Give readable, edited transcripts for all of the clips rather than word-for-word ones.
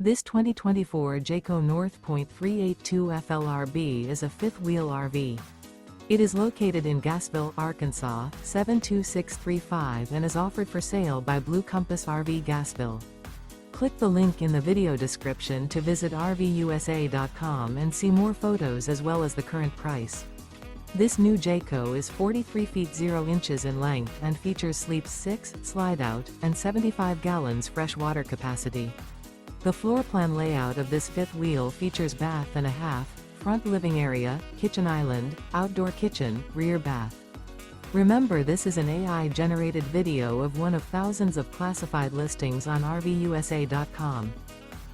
This 2024 Jayco North Point 382 FLRB is a fifth-wheel RV. It is located in Gassville, Arkansas, 72635 and is offered for sale by Blue Compass RV Gassville. Click the link in the video description to visit RVUSA.com and see more photos as well as the current price. This new Jayco is 43 feet 0 inches in length and features sleeps 6, slide-out, and 75 gallons fresh water capacity. The floor plan layout of this fifth wheel features bath and a half, front living area, kitchen island, outdoor kitchen, rear bath. Remember, this is an AI-generated video of one of thousands of classified listings on RVUSA.com.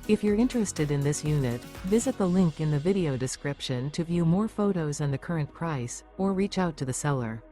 If you're interested in this unit, visit the link in the video description to view more photos and the current price, or reach out to the seller.